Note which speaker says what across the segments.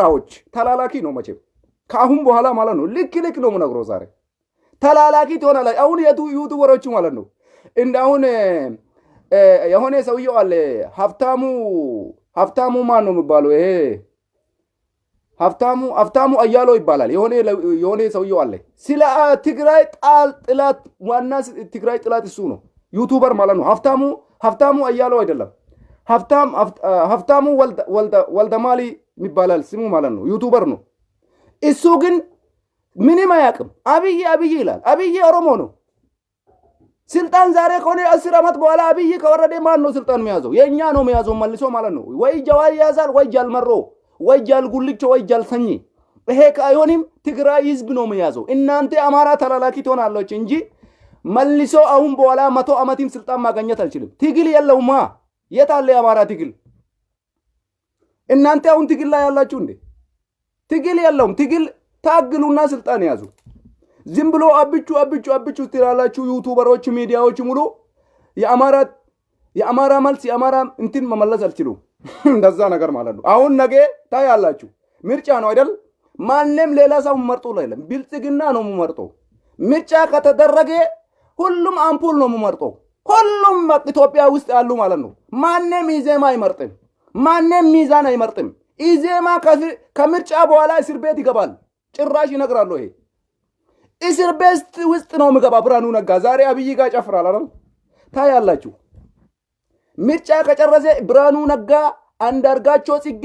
Speaker 1: አዎች ተላላኪ ነው መቼም ካሁን በኋላ ማለት ነው ልክ ነው ምነግሮ ዛሬ ተላላኪ ትሆናለ አሁን ዩቱበሮች ማለት ነው እንዳሁን የሆነ ሰውየው አለ ሀብታሙ ማን ነው የሚባለው ይሄ ሀብታሙ አያሎ ይባላል የሆነ ሰውየው አለ ስለ ትግራይ ጥላት ዋና ትግራይ ጥላት እሱ ነው ዩቱበር ማለት ነው ሀብታሙ አያሎ አይደለም ሀብታሙ ወልደማሊ የሚባላል ስሙ ማለት ነው ዩቱበር ነው እሱ ግን ምንም አያውቅም አብይ ይላል አብይ ኦሮሞ ነው ስልጣን ዛሬ ከሆነ 10 አመት በኋላ አብይ ከወረደ ማን ነው ስልጣን የሚያዘው የኛ ነው የሚያዘው መልሶ ማለት ነው ወይ ጀዋር ያዛል ወይ ጃልመሮ ወይ ጃልጉልቾ ወይ ጃልሰኝ ይሄ ካይሆንም ትግራይ ህዝብ ነው የሚያዘው እናንተ አማራ ተላላኪ ትሆናላችሁ እንጂ መልሶ አሁን በኋላ 100 አመትም ስልጣን ማግኘት አልችልም ትግል የለውማ የታለ የአማራ ትግል እናንተ አሁን ትግል ላይ ያላችሁ እንዴ ትግል የለውም ትግል ታግሉና ስልጣን ያዙ ዝም ብሎ አብቹ ትላላችሁ ዩቱበሮች ሚዲያዎች ሙሉ የአማራ መልስ የአማራ እንትን መመለስ አልችሉም እንደዛ ነገር ማለት ነው አሁን ነገ ታያላችሁ ምርጫ ነው አይደል ማንንም ሌላ ሰው መርጦ አይደለም ብልጽግና ነው መርጦ ምርጫ ከተደረገ ሁሉም አምፖል ነው መርጦ ሁሉም ኢትዮጵያ ውስጥ ያሉ ማለት ነው ማንንም ኢዜማ አይመርጥም ማንንም ሚዛን አይመርጥም ኢዜማ ከምርጫ በኋላ እስር ቤት ይገባል ጭራሽ ይነግራሉ ይሄ እስር ቤት ውስጥ ነው የሚገባ ብርሃኑ ነጋ ዛሬ አብይ ጋር ጨፍራል አይደል ታያላችሁ ምርጫ ከጨረሰ ብርሃኑ ነጋ አንዳርጋቸው ጽጌ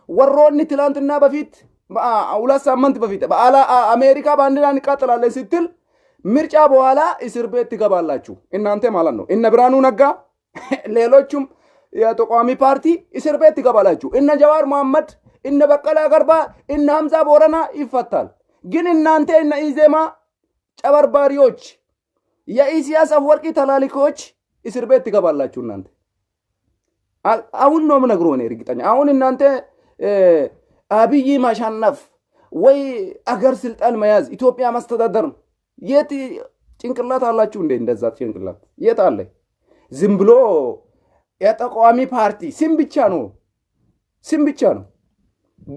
Speaker 1: ወሮኒ ትላንትና በፊት 2 ሳምንት በፊት አሜሪካ ባንዲራ እንቃጠላለን ስትል ምርጫ በኋላ እስር ቤት ትገባላችሁ እናንተ ማለት ነው እነ ብርሃኑ ነጋ ሌሎችም የተቋሚ ፓርቲ እስር ቤት ትገባላችሁ እነ ጀዋር መሐመድ እነ በቀላ ገርባ እነ ሐምዛ ቦረና ይፈታል ግን እናንተ እነ ኢዜማ ጨበርባሪዎች የኢሳያስ አፈወርቂ ተላላኪዎች እስር ቤት ትገባላችሁ እናንተ አሁን ነው ምነግረው እኔ እርግጠኛ አሁን እናንተ አብይ ማሻነፍ ወይ አገር ስልጣን መያዝ ኢትዮጵያ ማስተዳደር የት ጭንቅላት አላችሁ እንደ እንደዛ ጭንቅላት የት አለ ዝም ብሎ የተቋሚ ፓርቲ ስም ብቻ ነው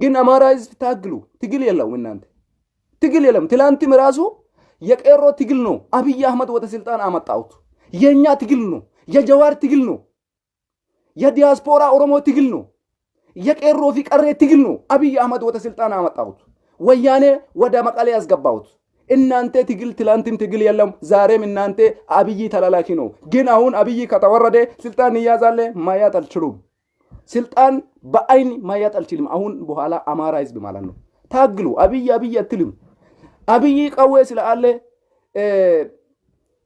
Speaker 1: ግን አማራ ህዝብ ታግሉ ትግል የለውም እናንተ ትግል የለም ትላንትም ራሱ የቄሮ ትግል ነው አብይ አህመድ ወደ ስልጣን አመጣውት የኛ ትግል ነው የጀዋር ትግል ነው የዲያስፖራ ኦሮሞ ትግል ነው የቄሮ ፊቀሬ ትግል ነው አብይ አህመድ ወደ ስልጣን አመጣውት ወያኔ ወደ መቀሌ ያስገባውት እናንተ ትግል ትላንትም ትግል የለም ዛሬም እናንተ አብይ ተላላኪ ነው ግን አሁን አብይ ከተወረደ ስልጣን ይያዛል ማያት አልችሉም ስልጣን በአይን ማያት አልችልም አሁን በኋላ አማራ ህዝብ ማለት ነው ታግሉ አብይ አትልም አብይ ቀዌ ስላለ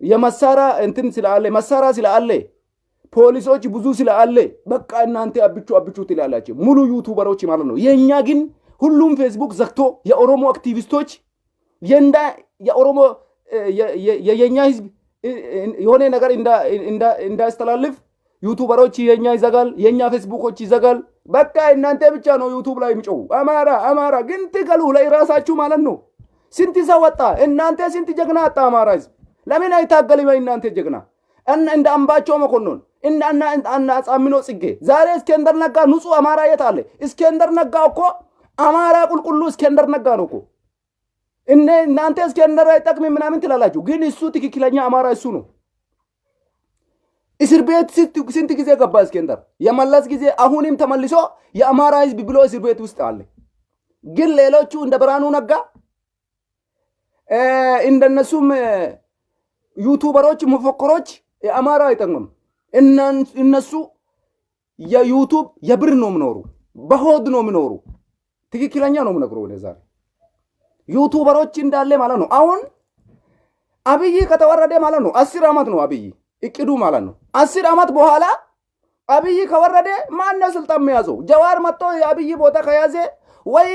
Speaker 1: የመሳራ እንትን ስላለ መሳራ ስላለ ፖሊሶች ብዙ ስላለ በቃ እናንተ አብቹ ትላላችሁ ሙሉ ዩቱበሮች ማለት ነው የኛ ግን ሁሉም ፌስቡክ ዘግቶ የኦሮሞ አክቲቪስቶች የኦሮሞ የኛ ህዝብ የሆነ ነገር እንዳስተላልፍ ዩቱበሮች የኛ ይዘጋል የኛ ፌስቡኮች ይዘጋል በቃ እናንተ ብቻ ነው ዩቱብ ላይ የሚጮው አማራ ግን ትገሉ ላይ ራሳችሁ ማለት ነው ስንት ሰው ወጣ እናንተ ስንት ጀግና አጣ አማራ ህዝብ ለምን አይታገልም እናንተ ጀግና እንደ አምባቸው መኮንን እና አጻምኖ ጽጌ ዛሬ እስከንደር ነጋ ንጹህ አማራ የት አለ እስከንደር ነጋ እኮ አማራ ቁልቁሉ እስከንደር ነጋ ነው እኮ እናንተ እስከንደር አይጠቅም ምናምን ትላላችሁ ግን እሱ ትክክለኛ አማራ እሱ ነው እስር ቤት ስንት ጊዜ ገባ እስከንደር የመለስ ጊዜ አሁንም ተመልሶ የአማራ ህዝብ ብሎ እስር ቤት ውስጥ አለ ግን ሌሎቹ እንደ ብርሃኑ ነጋ እንደነሱም ዩቱበሮች መፈክሮች የአማራ አይጠቅምም እነሱ የዩቱብ የብር ነው ምኖሩ በሆድ ነው ምኖሩ ትክክለኛ ነው ምነግረው ለዛሬ ዩቱበሮች እንዳለ ማለት ነው አሁን አብይ ከተወረደ ማለት ነው 10 አመት ነው አብይ እቅዱ ማለት ነው 10 አመት በኋላ አብይ ከወረደ ማን ነው ስልጣን የሚያዘው ጀዋር መጥቶ የአብይ ቦታ ከያዘ ወይ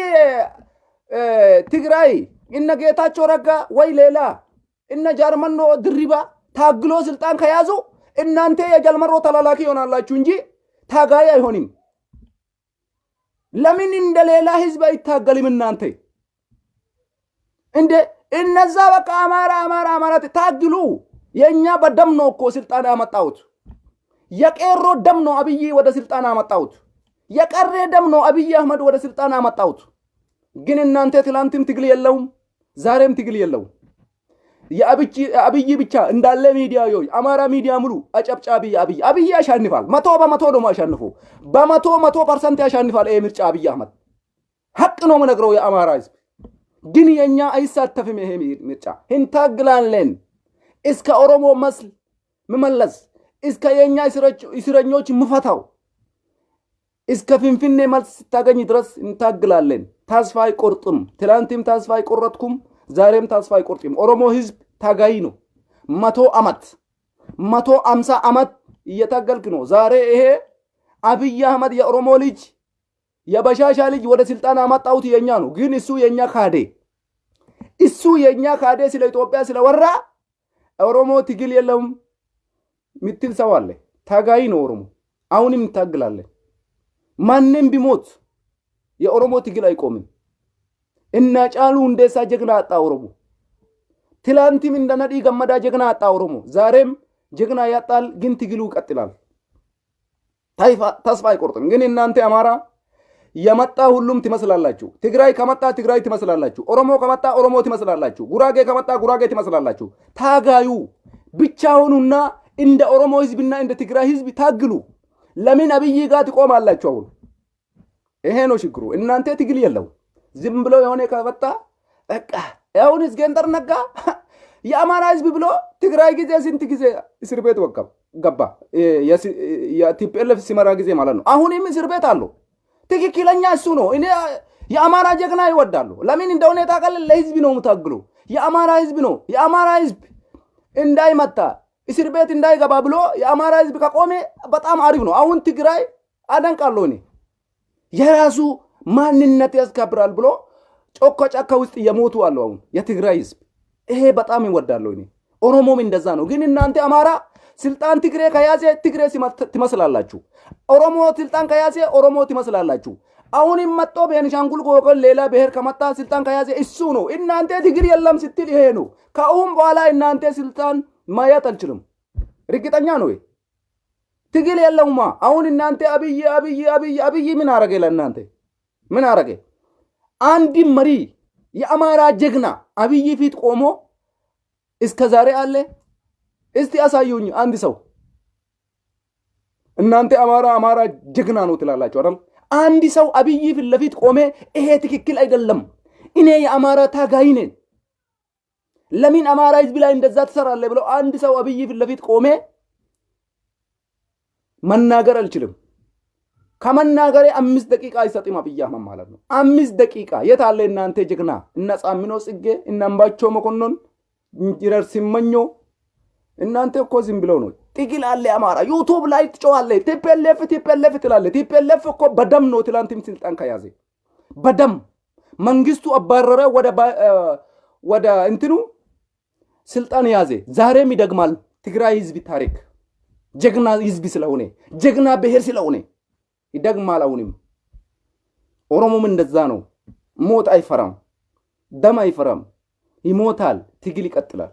Speaker 1: ትግራይ እነ ጌታቸው ረጋ ወይ ሌላ እነ ጃርመኖ ድሪባ ታግሎ ስልጣን ከያዙ እናንተ የጀልመሮ ተላላኪ ይሆናላችሁ እንጂ ታጋይ አይሆንም ለምን እንደሌላ ህዝብ አይታገልም እናንተ እንደ እነዛ በቃ አማራ ታግሉ የኛ በደም ነው እኮ ስልጣን ያመጣውት የቄሮ ደም ነው አብይ ወደ ስልጣን ያመጣውት የቀረ ደም ነው አብይ አህመድ ወደ ስልጣን አመጣውት። ግን እናንተ ትላንትም ትግል የለውም ዛሬም ትግል የለውም። የአብይ ብቻ እንዳለ ሚዲያ ዮይ አማራ ሚዲያ ሙሉ አጨብጫቢ አብይ ያሻንፋል። 100% ደግሞ ያሻንፈው በ100% ያሻንፋል። ይሄ ምርጫ አብይ አህመድ ሐቅ ነው የምነግረው የአማራ ህዝብ። ግን የኛ አይሳተፍም። ይሄ ምርጫ እንታግላለን እስከ ኦሮሞ መስል መመለስ እስከ የኛ እስረኞች ምፈታው እስከ ፍንፍኔ መልስ ስታገኝ ድረስ እንታግላለን። ተስፋ አይቆርጥም። ትላንትም ተስፋ አይቆረጥኩም፣ ዛሬም ተስፋ አይቆርጥም። ኦሮሞ ህዝብ ታጋይ ነው። 150 ዓመት እየታገልክ ነው። ዛሬ ይሄ አብይ አህመድ የኦሮሞ ልጅ የበሻሻ ልጅ ወደ ስልጣን አመጣውት የኛ ነው። ግን እሱ የኛ ካዴ ስለ ኢትዮጵያ ስለወራ ኦሮሞ ትግል የለውም ምትል ሰው አለ። ታጋይ ነው ኦሮሞ። አሁንም እንታግላለን። ማንም ቢሞት የኦሮሞ ትግል አይቆምም። እና ጫሉ እንደሳ ጀግና አጣ ኦሮሞ። ትላንትም እንደነዲ ገመዳ ጀግና አጣ ኦሮሞ። ዛሬም ጀግና ያጣል። ግን ትግሉ ይቀጥላል። ተስፋ አይቆርጥም። ግን እናንተ አማራ የመጣ ሁሉም ትመስላላችሁ። ትግራይ ከመጣ ትግራይ ትመስላላችሁ። ኦሮሞ ከመጣ ኦሮሞ ትመስላላችሁ። ጉራጌ ከመጣ ጉራጌ ትመስላላችሁ። ታጋዩ ብቻውኑና እንደ ኦሮሞ ህዝብና እንደ ትግራይ ህዝብ ታግሉ። ለምን አብይ ጋር ትቆማላችሁ? አሁን ይሄ ነው ችግሩ። እናንተ ትግል የለው ዝም ብሎ የሆነ ከመጣ በቃ አሁን እስከንደር ነጋ የአማራ ህዝብ ብሎ ትግራይ ጊዜ ስንት ጊዜ እስር ቤት ገባ። የቲፒኤልኤፍ ሲመራ ጊዜ ማለት ነው። አሁንም እስር ቤት አለው። ትክክለኛ እሱ ነው። እኔ የአማራ ጀግና ይወዳሉ። ለምን እንደሆነ ታውቃለህ? ለህዝብ ነው የምታግሉ። የአማራ ህዝብ ነው። የአማራ ህዝብ እንዳይመታ እስር ቤት እንዳይገባ ብሎ የአማራ ህዝብ ከቆመ በጣም አሪፍ ነው። አሁን ትግራይ አደንቃለሁ እኔ የራሱ ማንነት ያስከብራል ብሎ ጫካ ውስጥ የሞቱ አሉ። አሁን የትግራይ ህዝብ ይሄ በጣም ይወዳለሁ እኔ። ኦሮሞም እንደዛ ነው። ግን እናንተ አማራ ስልጣን ትግሬ ከያዘ ትግሬ ትመስላላችሁ። ኦሮሞ ስልጣን ከያዘ ኦሮሞ ትመስላላችሁ። አሁንም መጥቶ ቤኒሻንጉል ጎጎል ሌላ ብሔር ከመጣ ስልጣን ከያዘ እሱ ነው። እናንተ ትግል የለም ስትል ይሄ ነው። ከአሁን በኋላ እናንተ ስልጣን ማያት አልችልም። እርግጠኛ ነው። ትግል የለውማ። አሁን እናንተ አብይ ምን አረገ? ለእናንተ ምን አረገ? አንድ መሪ የአማራ ጀግና አብይ ፊት ቆሞ እስከ ዛሬ አለ? እስቲ አሳዩኝ አንድ ሰው። እናንተ አማራ ጀግና ነው ትላላችሁ አይደል? አንድ ሰው አብይ ፊት ለፊት ቆሜ ይሄ ትክክል አይደለም፣ እኔ የአማራ ታጋይ ነኝ፣ ለምን አማራ ህዝብ ላይ እንደዛ ትሰራለህ ብሎ አንድ ሰው አብይ ፊት ለፊት ቆሜ መናገር አልችልም። ከመናገሬ 5 ደቂቃ አይሰጥም አብይ አህመድ ማለት ነው። 5 ደቂቃ የት አለ እናንተ ጀግና? እነ ጻሚኖ ጽጌ እነ አምባቸው መኮንን እንጂነር ሲመኞ እናንተ እኮ ዝም ብለው ነው። ትግል አለ አማራ ዩቲዩብ ላይ ትጮኻለህ። ቲፒኤልኤፍ ትላለህ። ቲፒኤልኤፍ እኮ በደም ነው ትላንትም ስልጣን ከያዘ በደም መንግስቱ አባረረ ወደ እንትኑ ስልጣን ያዘ። ዛሬም ይደግማል። ትግራይ ህዝብ ታሪክ ጀግና ህዝብ ስለሆነ ጀግና ብሔር ስለሆነ ይደግማል። አሁንም ኦሮሞም እንደዛ ነው። ሞት አይፈራም፣ ደም አይፈራም፣ ይሞታል። ትግል ይቀጥላል።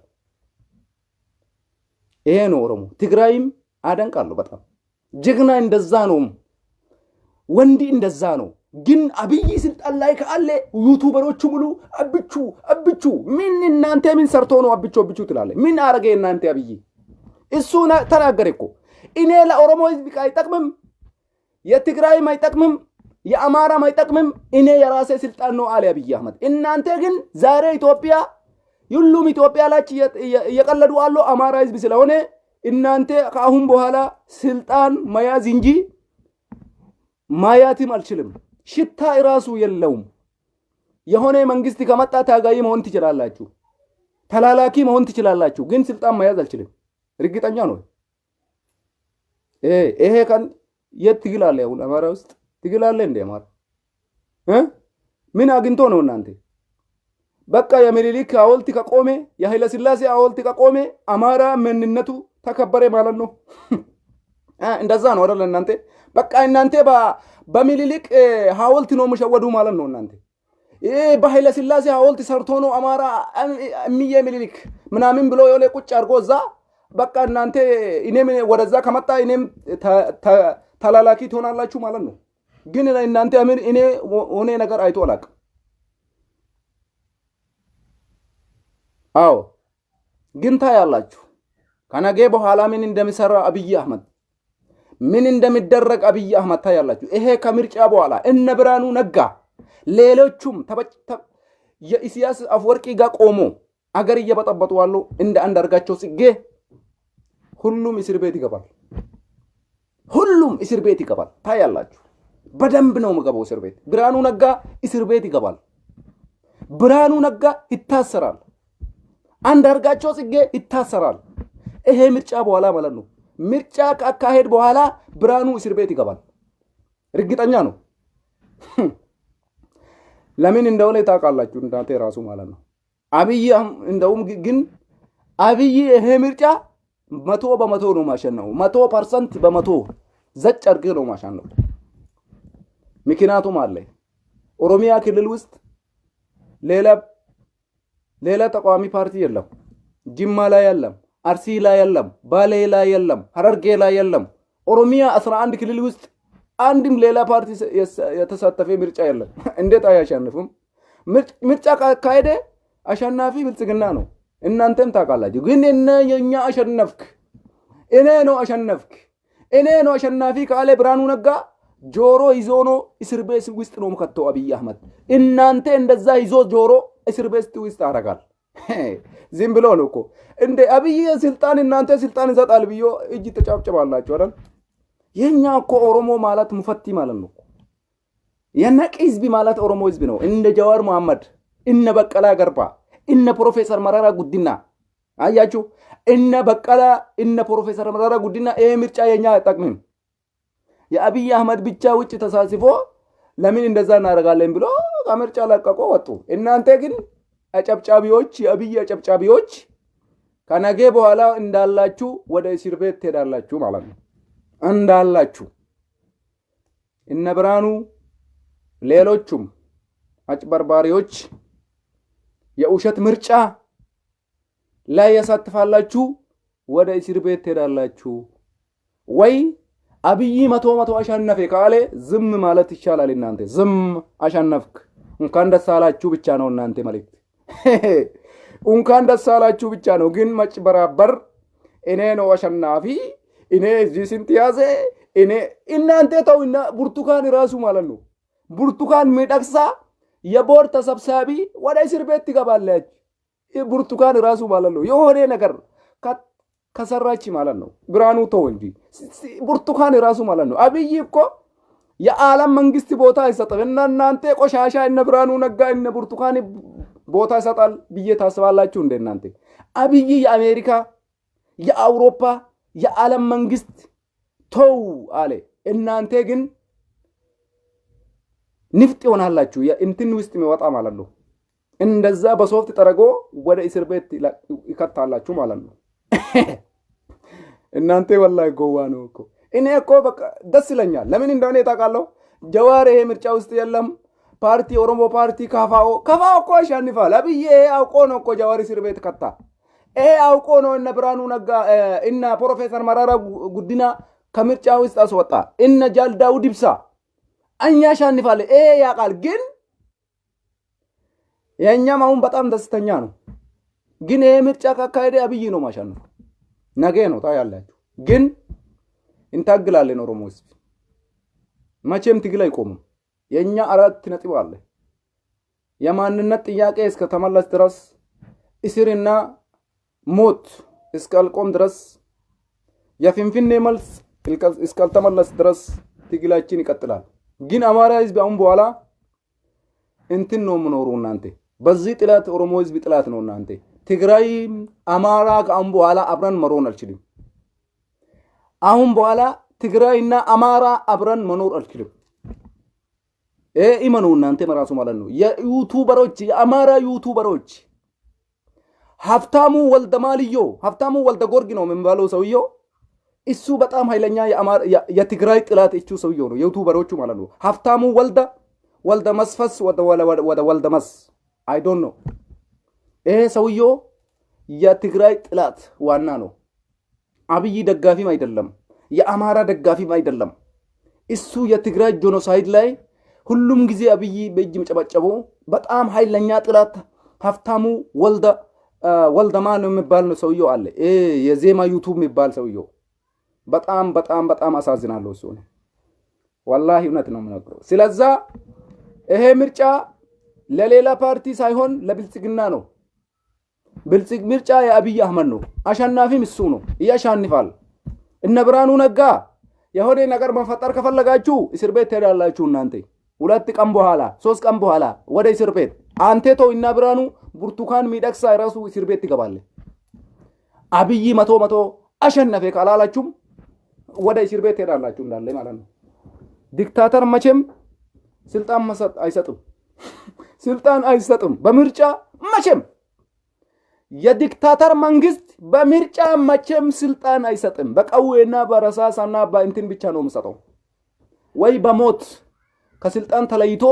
Speaker 1: ይሄ ነው ኦሮሞ። ትግራይም አደንቃለሁ በጣም ጀግና እንደዛ ነው። ወንዲ እንደዛ ነው። ግን አብይ ስልጣን ላይ ካለ ዩቲዩበሮቹ ሙሉ አብቹ ምን እናንተ ምን ሰርቶ ነው አብቹ ትላለ? ምን አረገ እናንተ አብይ? እሱ ተናገረ እኮ እኔ ለኦሮሞ ህዝብ አይጠቅምም፣ የትግራይም አይጠቅምም፣ የአማራም አይጠቅምም፣ እኔ የራሴ ስልጣን ነው አለ አብይ አህመድ። እናንተ ግን ዛሬ ኢትዮጵያ ሁሉም ኢትዮጵያ ላይ እየቀለዱ አሉ አማራ ህዝብ ስለሆነ እናንተ ከአሁን በኋላ ስልጣን መያዝ እንጂ ማያትም አልችልም። ሽታ ራሱ የለውም። የሆነ መንግስት ከመጣ ታጋይ መሆን ትችላላችሁ፣ ተላላኪ መሆን ትችላላችሁ። ግን ስልጣን መያዝ አልችልም። እርግጠኛ ነው። ይሄ kan የት ትግል አለ? አሁን አማራ ውስጥ ትግል አለ እንደ አማራ ምን አግኝቶ ነው እናንተ? በቃ የሚኒሊክ ሐውልት ከቆመ የኃይለ ሥላሴ ሐውልት ከቆመ አማራ ምንነቱ ተከበረ ማለት ነው። እንደዛ ነው አይደል እናንተ? በቃ እናንተ በሚኒሊክ ሐውልት ነው መሸወዱ ማለት ነው እናንተ። በኃይለ ሥላሴ ሐውልት ሰርቶ ነው አማራ እሚዬ ሚኒሊክ ምናምን ብሎ የሆነ ቁጭ አድርጎ እዛ በቃ እናንተ እኔም ወደዛ ከመጣ እኔም ተላላኪ ትሆናላችሁ ማለት ነው። ግን እናንተ አሚር እኔ ሆነ ነገር አይቶ አላውቅም። አዎ ግን ታያላችሁ ከነገ በኋላ ምን እንደሚሰራ አብይ አህመድ ምን እንደሚደረግ አብይ አህመድ ታያላችሁ። ይሄ ከምርጫ በኋላ እነ ብርሃኑ ነጋ ሌሎቹም የኢሳያስ አፈወርቂ ጋር ቆሞ አገር እየበጠበጡ አሉ። እንደ አንዳርጋቸው ጽጌ ሁሉም እስር ቤት ይገባል። ሁሉም እስር ቤት ይገባል። ታያላችሁ በደንብ ነው የምገባው እስር ቤት። ብርሃኑ ነጋ እስር ቤት ይገባል። ብርሃኑ ነጋ ይታሰራል። አንዳርጋቸው ጽጌ ይታሰራል። ይሄ ምርጫ በኋላ ማለት ነው። ምርጫ ካካሄድ በኋላ ብርሃኑ እስር ቤት ይገባል። እርግጠኛ ነው። ለምን እንደሆነ ታውቃላችሁ እናንተ ራሱ ማለት ነው። አብይ እንደውም ግን አብይ ይሄ ምርጫ 100% ነው ማሸነፉ። 100% በመቶ ዘጭ አድርጌ ነው ማሸነፉ። ምክንያቱም አለ ኦሮሚያ ክልል ውስጥ ሌላ ተቃዋሚ ፓርቲ የለም። ጅማ ላይ የለም፣ አርሲ ላይ የለም፣ ባሌ ላይ የለም፣ ሐረርጌ ላይ የለም። ኦሮሚያ 11 ክልል ውስጥ አንድም ሌላ ፓርቲ የተሳተፈ ምርጫ የለም። እንዴት አያሸንፉም? ምርጫ ካካሄደ አሸናፊ ብልጽግና ነው። እናንተም ታውቃላችሁ። ግን የኛ አሸነፍክ እኔ ነው አሸነፍክ እኔ ነው አሸናፊ ካለ ብርሃኑ ነጋ ጆሮ ይዞ ነው እስር ቤት ውስጥ ነው ከተው አብይ አህመድ። እናንተ እንደዛ ይዞ ጆሮ እስር ቤት ውስጥ አረጋል። ዝም ብሎ ነው እኮ እንደ አብይ ስልጣን እናንተ ስልጣን ይሰጣል ብዮ እጅ ተጫብጨባላችሁ አይደል? የኛ እኮ ኦሮሞ ማለት ሙፈቲ ማለት ነው። የነቂ ህዝብ ማለት ኦሮሞ ህዝብ ነው። እንደ ጀዋር መሐመድ፣ እነ በቀላ ገርባ፣ እነ ፕሮፌሰር መረራ ጉዲና አያችሁ። እነ በቀላ እነ ፕሮፌሰር መረራ ጉዲና ይሄ ምርጫ የኛ አይጠቅምም። የአብይ አህመድ ብቻ ውጭ ተሳስፎ ለምን እንደዛ እናደርጋለን ብሎ ከምርጫ ለቀቆ ወጡ። እናንተ ግን አጨብጫቢዎች፣ የአብይ አጨብጫቢዎች ከነገ በኋላ እንዳላችሁ ወደ እስር ቤት ትሄዳላችሁ ማለት ነው። እንዳላችሁ እነ ብርሃኑ ሌሎቹም አጭበርባሪዎች የውሸት ምርጫ ላይ ያሳትፋላችሁ፣ ወደ እስር ቤት ትሄዳላችሁ። ወይ አብይ 100% አሸነፈ ካለ ዝም ማለት ይቻላል። እናንተ ዝም አሸነፍክ እንኳን ደስ አላችሁ ብቻ ነው እናንተ መልእክት። እንኳን ደስ አላችሁ ብቻ ነው። ግን መጭበራበር እኔ ነው አሸናፊ እኔ እዚህ ስንት ያዘ እኔ እናንተ ተውና ብርቱካን ራሱ ማለት ነው። ብርቱካን ሚደቅሳ የቦርድ ተሰብሳቢ ወደ እስር ቤት ትገባለች። ብርቱካን ራሱ ማለት ነው የሆነ ነገር ከሰራች ማለት ነው። ብርሃኑ ተው እንጂ ብርቱካን ራሱ ማለት ነው። አብይ እኮ የዓለም መንግስት ቦታ ይሰጣል። እናንተ ቆሻሻ እነ ብርሃኑ ነጋ እነ ብርቱካን ቦታ ይሰጣል ብዬ ታስባላችሁ እንደ እናንተ? አብይ የአሜሪካ የአውሮፓ የዓለም መንግስት ተው አለ። እናንተ ግን ንፍጥ ይሆናላችሁ። እንትን ውስጥ የሚወጣ ማለት ነው። እንደዛ በሶፍት ጠረጎ ወደ እስር ቤት ይከታላችሁ ማለት ነው። እናንተ ወላሂ ጎዋ ነው እኮ። እኔ እኮ በቃ ደስ ይለኛል። ለምን እንደሆነ ታውቃለህ? ጀዋር ይሄ ምርጫ ውስጥ የለም። ፓርቲ ኦሮሞ ፓርቲ ካፋኦ እኮ ያሸንፋል። አብይ አውቆ ነው እኮ ጀዋር እስር ቤት ከታ። አውቆ ነው እነ ብርሃኑ ነጋ እነ ፕሮፌሰር መረራ ጉዲና ከምርጫ ውስጥ አስወጣ። እነ ጃል ዳውድ ኢብሳ እኛ ያሸንፋል ያውቃል። ግን የኛም አሁን በጣም ደስተኛ ነው። ግን ይሄ ምርጫ ካካሄደ አብይ ነው ማሸነፍ ነገ ነው ታያላችሁ። ግን እንታግላለን። ኦሮሞ ህዝብ መቼም ትግል አይቆምም። የኛ 4 ነጥብ አለ። የማንነት ጥያቄ እስከ ተመለስ ድረስ እስርና ሞት እስካልቆም ድረስ የፊንፊኔ መልስ እስካልተመለስ ድረስ ትግላችን ይቀጥላል። ግን አማራ ህዝብ አሁን በኋላ እንትን ነው ምኖሩ እናንተ በዚህ ጥላት ኦሮሞ ህዝብ ጥላት ነው እናንተ። ትግራይ አማራ ከአሁን በኋላ አብረን መሮን አልችልም። አሁን በኋላ ትግራይና አማራ አብረን መኖር አልችልም። ኢማኑ እናንተ መራሱ ማለት ነው። የዩቲዩበሮች የአማራ ዩቲዩበሮች ሀብታሙ ወልደማልዮ ሀብታሙ ወልደ ጎርጊ ነው የሚባለው ሰውየው። እሱ በጣም ኃይለኛ የትግራይ ጥላት እሱ ሰውየው ነው። ዩቲዩበሮቹ ማለት ነው። ሀብታሙ ወልደ መስፈስ ወልደ መስ አይ ዶንት ኖ። ሰውየው የትግራይ ጥላት ዋና ነው። አብይ ደጋፊም አይደለም፣ የአማራ ደጋፊም አይደለም። እሱ የትግራይ ጄኖሳይድ ላይ ሁሉም ጊዜ አብይ በእጅ መጨበጨቡ በጣም ኃይለኛ ጥላት ሀፍታሙ ወልደማን የሚባል ነው ሰውየው አለ የዜማ ዩቲዩብ የሚባል ሰውየው በጣም በጣም በጣም አሳዝናለሁ እሱ ነው والله እውነት ነው የምነግረው ስለዛ ይሄ ምርጫ ለሌላ ፓርቲ ሳይሆን ለብልጽግና ነው ብልጽግ ምርጫ የአብይ አህመድ ነው አሸናፊም እሱ ነው ያሻንፋል እነ ብርሃኑ ነጋ የሆነ ነገር መፈጠር ከፈለጋችሁ እስር ቤት ትሄዳላችሁ እናንተ 2 ቀን በኋላ 3 ቀን በኋላ ወደ እስር ቤት አንተ ተው እና ብርሃኑ ብርቱካን ሚደቅሳ ራሱ እስር ቤት ይገባል አብይ መቶ አሸነፈ ካላላችሁም ወደ እስር ቤት ትሄዳላችሁ እንዳለ ማለት ነው ዲክታተር መቼም ስልጣን አይሰጥም ስልጣን አይሰጥም በምርጫ መቼም የዲክታተር መንግስት በምርጫ መቼም ስልጣን አይሰጥም በቀውና በረሳሳና በእንትን ብቻ ነው የሚሰጠው ወይ በሞት ከስልጣን ተለይቶ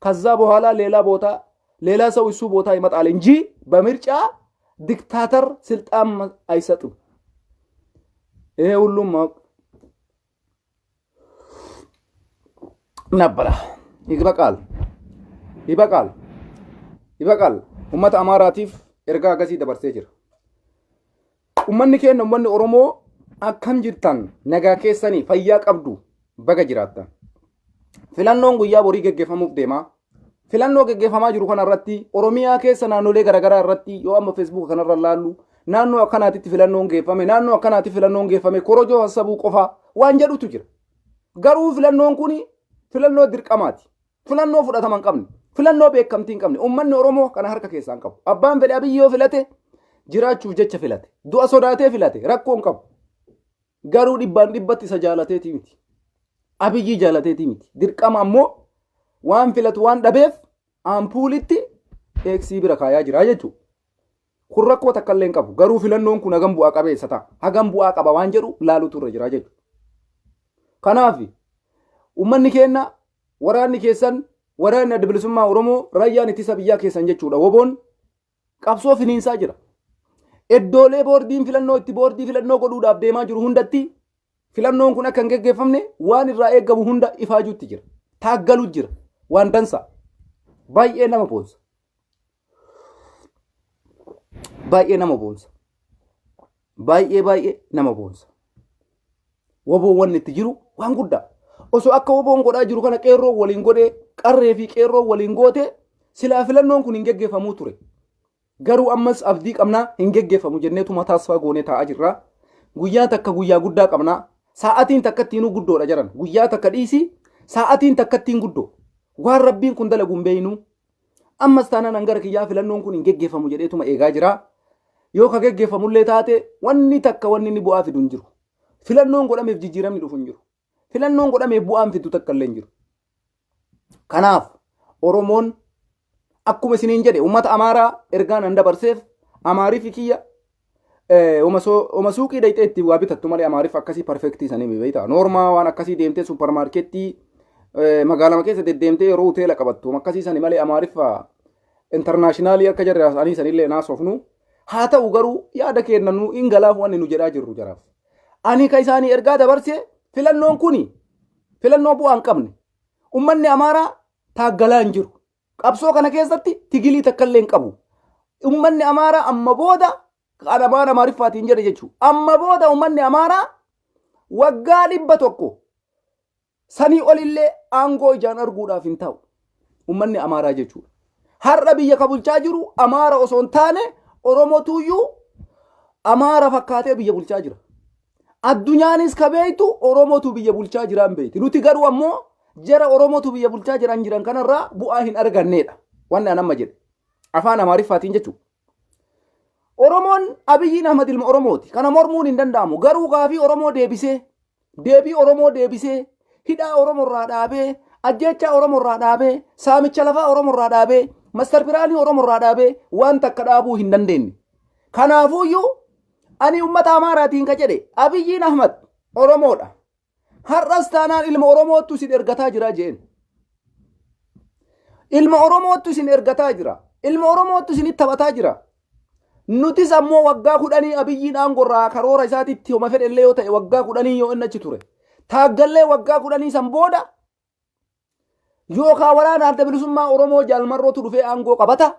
Speaker 1: ከዛ በኋላ ሌላ ሰው እሱ ቦታ ይመጣል እንጂ በምርጫ ዲክታተር ስልጣን አይሰጥም ይሄ ሁሉም ነበር ይበቃል ኡመት አማራቲፍ ኤርጋ ገሲ ደበርሴ ጅር ኡመኒ ከነ ኡመኒ ኦሮሞ አከም ጅርታን ነጋ ከሰኒ ፈያ ቀብዱ በጋ ጅራታ ፊላኖን ጉያ ቦሪ ገገፈሙፍ ደማ ፊላኖ ገገፈማ ጅሩ ከነ ረቲ ኦሮሚያ ከሰና ኖሌ ገረገራ ረቲ ዮ አማ ፌስቡክ ከነ ረላሉ ናኖ አከናቲ ፊላኖን ገፈመ ናኖ አከናቲ ፊላኖን ገፈመ ኮሮጆ ሐሳቡ ቆፋ ዋንጀዱቱ ጅር ገሩ ፊላኖን ኩኒ ፊላኖ ድርቀማቲ ፊላኖ ፉዳተማን ቀብኒ ፊላኖ ቤከምቲን ቀብኒ ኡመኒ ኦሮሞ ከነ ሀርከ ከሳን ቀብ አባን ፈዲ አብዮ ፍለቴ ጅራቹ ጀቸ ፍለቴ ዱአ ሶዳቴ ፍለቴ ረኮን ቀብ ገሩ ዲባን ዲበት ሰጃላቴ ቲሚቲ አብይ ጃላቴ ቲሚቲ ድርቀማሞ ዋን ፍለት ዋን ደቤፍ አምፑሊቲ ኤክሲ ብረካያ ጅራ ጀቹ ኩረኮ ተከለን ቀብ ገሩ ፊላኖን ኩ ነገምቡ አቀበ ሰታ ሀገምቡ አቀባ ዋንጀሩ ላሉ ቱረ ጅራ ጀቹ ከናፊ ኡመኒ ከና ወራኒ ከሰን ወራኒ ድብልሱማ ኦሮሞ ራያን ኢትሳ ብያ ከሰን ጀቹዳ ወቦን ቀብሶ ፊኒንሳ ጅራ ኤዶሌ ቦርዲን ፊለኖ ኢቲ ቦርዲ ፊለኖ ጎዱዳፍ ደማ ጅሩ ሁንደቲ ፊለኖን ኩና ከንገገፈምኔ ዋን ራ ኤገቡ ሁንዳ ኢፋጁት ጅራ ታገሉ ጅራ ዋን ደንሳ ባይኤ ነመ ቦንስ ባይኤ ነመ ቦንስ ወቦ ወንቲ ጅሩ ዋን ጉዳ oso akka wobon goda jiru kana qeerroo waliin godhe qarree fi qeerroo waliin goote sila filannoon kun hin geggeeffamu ture garuu ammas abdii qabna hin geggeeffamu jenneetuma taasfaa goone ta'a jirra guyyaa takka guyyaa guddaa qabna sa'atiin takkattiinuu guddoodha jaran guyyaa takka dhiisi sa'atiin takkattiin guddoo waan rabbiin kun dalaguun beeynu ammas taanaan hangara kiyyaa filannoon kun hin geggeeffamu jedheetuma eegaa jira yoo ka geggeeffamullee taate wanni takka wanni ni bu'aa fidu hin jiru filannoon godhameef jijjiiramni dhufu hin jiru filannoon godhamee bu'aan fidu takka illee hin jiru kanaaf oromoon akkuma isiniin jedhe ummata amaaraa ergaan an dabarseef amaariif kiyya oma suuqii dhayxee itti waa bitattu malee amaariif akkasii perfektii sanii beeyta noormaa waan akkasii deemtee suppermaarkettii magaalama keessa deddeemtee yeroo hoteela qabattu akkasii sanii malee amaariif internaashinaali akka jarri isaanii sanillee naasofnu haa ta'u garuu yaada kennannu ingalaaf wanni nu jedhaa jirru jaraaf ani ka isaanii ergaa dabarsee filannoon kuni filannoo bu'aan qabne ummanni amaaraa taaggalaa hin jiru qabsoo kana keessatti tigilii takkallee hin qabu ummanni amaaraa amma booda qadamaan amaariffaatiin jedhe jechuu amma booda ummanni amaaraa waggaa 100 sanii olillee aangoo ijaan arguudhaaf hin ta'u ummanni amaaraa jechuudha har'a biyya ka bulchaa jiru amaara osoo hin taane oromootuyyuu amaara fakkaatee biyya bulchaa jira addunyaanis kabeeytu oromootu biyya bulchaa jiran beeyti nuti garuu ammoo jara oromootu biyya bulchaa jiran kanarraa bu'aa hin arganneedha wanni an amma jedhe afaan amaariffaatiin jechuudha oromoon abiyyiin ahmad ilma oromooti kana mormuun hin danda'amu garuu gaafii oromoo deebii oromoo deebisee hidhaa oromoorraa dhaabee ajjeechaa oromoorraa dhaabee saamicha lafaa oromoorraa dhaabee mastar piraanii oromoorraa dhaabee waan takka dhaabuu hin dandeenye kanaafuuyyuu ani ummata amaaraatiin ka jedhe abiyyiin ahmad oromoodha har'as taanaan ilma oromootu isin ergataa jira jeen ilma oromootu isin ergataa jira ilma oromootu isin taphataa jira nutis ammoo waggaa 10 abiyyiin aangorraa karoora isaatitti homa fedhe illee yoo ta'e waggaa 10 yoo inni achi ture taaggallee waggaa kudhanii san booda yookaan waraana adda bilisummaa Oromoo jaalmarrootu dhufee aangoo qabata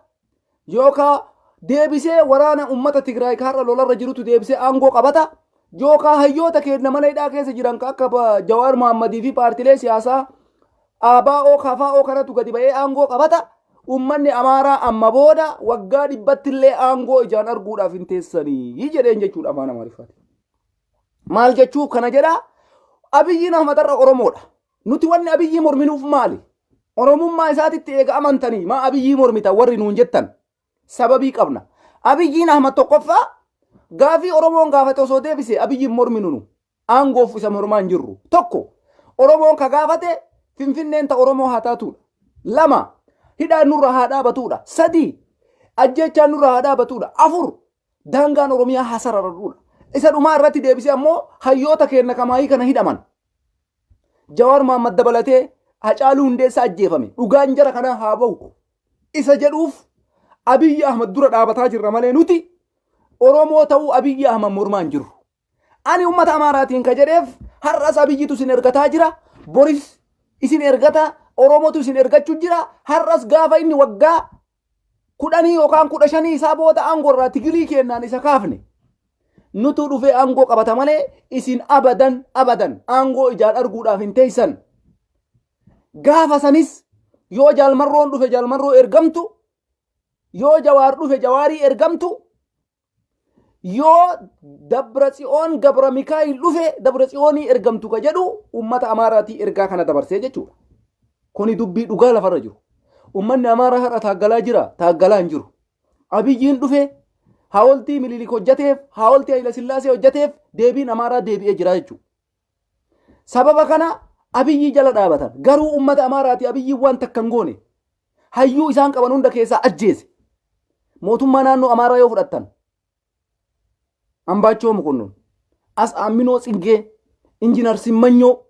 Speaker 1: yookaan deebisee waraana ummata Tigraay har'a lolarra jirutu deebisee aangoo qabata yookaan hayyoota keenya mana hidhaa keessa jiran akka Jawaar Mohammadii fi paartilee siyaasaa ABO KFO kanatu gadi ba'ee aangoo qabata. Ummanni Amaaraa amma booda waggaa dhibbattillee aangoo ijaan arguudhaaf hin teessanii jedheen jechuudha afaan Amaariffaatiin. Maal jechuuf kana jedha Abiyyiin Ahmadarra Oromoodha. Nuti wanni Abiyyii morminuuf maali? Oromummaa isaatitti eega amantanii maa Abiyyii mormita warri nuun jettan sababii qabna. Abiyyiin Ahmad tokkoffaa gaafii Oromoon gaafate osoo deebise Abiyyiin morminunu aangoof isa mormaan jirru. Tokko Oromoon ka gaafate Finfinneen ta Oromoo haa taatudha. Lama hidhaan nurra haa dhaabatudha. Sadi ajjechaan nurra haa dhaabatudha. Afur daangaan Oromiyaa haa sararudha. Isa dhumaa irratti deebisee ammoo hayyoota keenya kamaayii kana hidhaman. Jawaar Mohammad dabalatee Hacaaluu Hundeessaa ajjeefame. Dhugaan jara kana haa bahu. Isa jedhuuf Abiy Ahmad dura dhaabataa jirra malee nuti Oromoo ta'uu Abiy Ahmad mormaan jiru. Ani ummata Amaaraatiin ka jedheef har'as Abiyyitu isin ergataa jira. Boris isin ergata Oromootu isin ergachuu jira. Har'as gaafa inni waggaa 10 yookaan 15 isaa booda aangoo irraa tigilii kennaan isa kaafne. Nutu dhufee aangoo qabata malee isin abadan aangoo ijaan arguudhaaf hin teessan. Gaafa sanis yoo jaalmarroon dhufe jaalmarroo ergamtu, yoo Jawaar dhufe Jawaarii ergamtu, yoo Dabratsiyoon Gabra Mikaayil dhufe Dabratsiyoonii ergamtu ka jedhu ummata Amaaraatii ergaa kana dabarsee jechuudha. Kuni dubbii dhugaa lafarra jiru. Ummanni Amaaraa har'a taaggalaa jira, taaggalaa hin jiru. Abiyyiin dhufe haawoltii Mililik hojjateef, haawoltii Hayila Sillaasee hojjateef deebiin Amaaraa deebi'ee jira jechuudha. Sababa kana Abiyyi jala dhaabatan. Garuu ummata Amaaraati Abiyyi waan takka hin goone. Hayyuu isaan qaban hunda keessaa ajjeese. Mootummaa naannoo Amaaraa yoo fudhattan Ambaachoo Mukunnuun, As Amminoo Tsingee, Injiinar Simmanyoo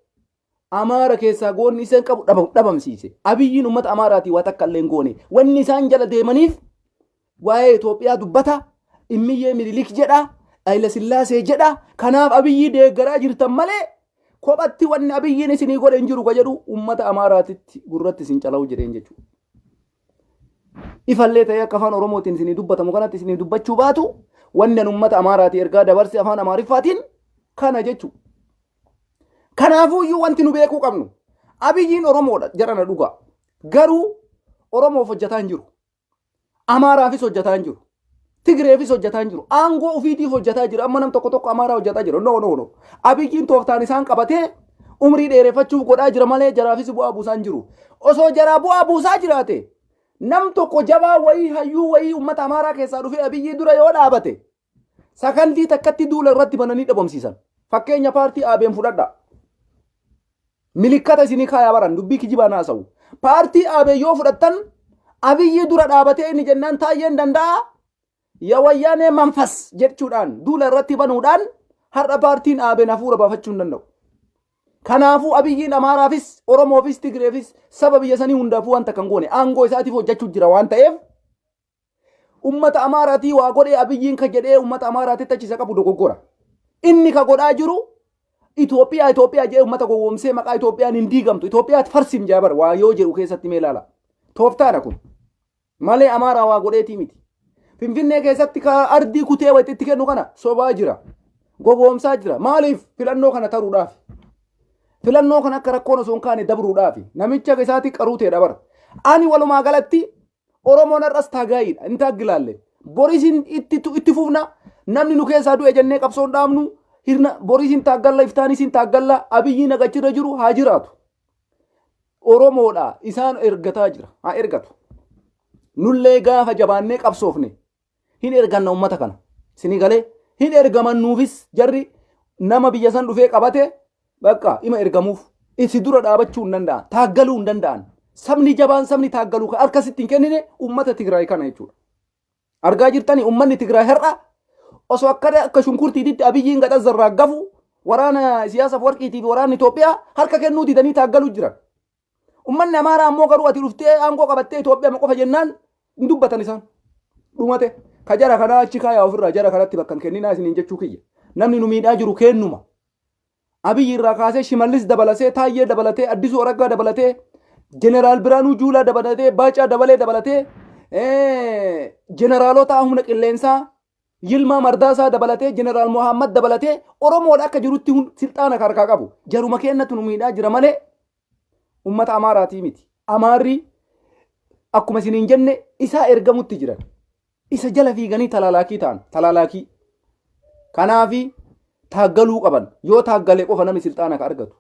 Speaker 1: Amaara keessaa goonni isaan qabu dhabamsiise. Abiyyiin ummata Amaaraati waa takka illee hin goone. Wanni isaan jala deemaniif waa'ee Itoophiyaa dubbata, Immiyyee Mililik jedha, Hayila Sillaasee jedha. Kanaaf Abiyyi deeggaraa jirtan malee kophatti wanni Abiyyiin isinii godhe hin jiru ka jedhu ummata Amaaraatitti gurratti isin cala'u jedheen jechuudha. Ifallee ta'ee akka afaan Oromootiin isinii dubbatamu kanatti isinii dubbachuu baatu wanni ummata Amaaraati ergaa dabarse afaan Amaariffaatiin kana jechuudha. Kanaafuu iyyuu wanti nu beekuu qabnu Abiyyiin Oromoodha jarana dhugaa. Garuu Oromoof hojjataa hin jiru. Amaaraafis hojjataa hin jiru. Tigreefis hojjataa hin jiru. Aangoo ofiitiif hojjataa jira. Amma nam tokko Amaaraa hojjataa jira. No. Abiyyiin tooftaan isaan qabatee umrii dheereffachuuf godhaa jira malee jaraafis bu'aa buusaa hin jiru. Osoo jaraa bu'aa buusaa jiraate nam tokko jabaa wayii hayyuu wayii ummata Amaaraa keessaa dhufee Abiyyii dura yoo dhaabate sakandii takkatti duula irratti bananii dhabamsiisan. Fakkeenya paartii ABN fudhadha. Milikkata isinii kaayaa baran dubbii kijibaa naasa'u. Paartii ABN yoo fudhattan Abiyyii dura dhaabatee inni jennaan taayyeen danda'a. Ya wayyaanee manfas jechuudhaan duula irratti banuudhaan har'a paartiin ABN hafuura baafachuu hin danda'u. Kanaafuu Abiyyiin Amaaraafis Oromoofis Tigreefis saba biyya sanii hundaafuu wanta kan goone aangoo isaatiif hojjechuu jira waan ta'eef ummata Amaaraatii waa godhee Abiyyiin ka jedhee ummata Amaaraatitti achi isa qabu dogoggora. Inni ka godhaa jiru Itoophiyaa jedhee ummata gowwoomsee maqaa Itoophiyaan hin diigamtu. Itoophiyaatti farsim jaabar waa yoo jedhu keessatti mee ilaala. Tooftaadha kun malee Amaaraa waa godheetii miti. Finfinnee keessatti ka ardii kutee wayitti kennu kana sobaa jira. Gowwoomsaa jira. Maaliif filannoo kana taruudhaaf? Filannoo kana akka rakkoon osoo hin kaane dabruudhaaf namicha isaatti qaruutee dabar. Ani walumaa galatti Oromoon har'as taagaayidha. Inni taaggilaalle. Borisin itti fufna namni nu keessaa du'e jennee qabsoon dhaabnu hirna borisin taaggalla iftaanis taaggalla Abiyyiin agachirra jiru haa jiraatu. Oromoodha isaan ergataa jira. Haa ergatu. Nullee gaafa jabaannee qabsoofne hin erganna ummata kana. Isinii galee hin ergaman nuufis jarri nama biyya san dhufee qabate bakka ima ergamuuf isi dura dhaabachuu hin danda'an. Taaggaluu hin danda'an. Sabni jabaan sabni taaggaluu harkasitti hin kennine ummata Tigraay kana jechuudha. Argaa jirtani ummanni Tigraay har'a osoo akka shunkurtiitti Abiyyiin gadha zarraaggafu waraana siyaasaaf warqiitiif waraana Itoophiyaa harka kennuu didanii taaggaluu jiran. Ummanni Amaaraa ammoo garuu ati dhuftee aangoo qabattee Itoophiyaa qofa jennaan hin dubbatan isaan. Dhumate ka jara kanaa achi kaayaa ofirraa jara kanatti bakka hin kenninaa isiniin jechuu kiyya. Namni nu miidhaa jiru kennuma. Abiy irraa kaasee Shimallis dabalatee Taayyee dabalatee Addisuu Araggaa dabalatee Jeneraal Biraanuu Juulaa dabalatee Baacaa Dabalee dabalatee jeneraalota humna qilleensaa Yilmaa Mardaasaa dabalatee Jeneraal Muhammad dabalatee Oromoodha akka jirutti silxaana harkaa qabu. Jaruma kennatu nu miidhaa jira malee ummata Amaaraatii miti. Amaarri akkuma isiniin jenne isaa ergamutti jiran. Isa jala fiiganii talaalaakii ta'an talaalaakii. Kanaafi taaggaluu qaban yoo taaggalee qofa namni silxaana ka argatu.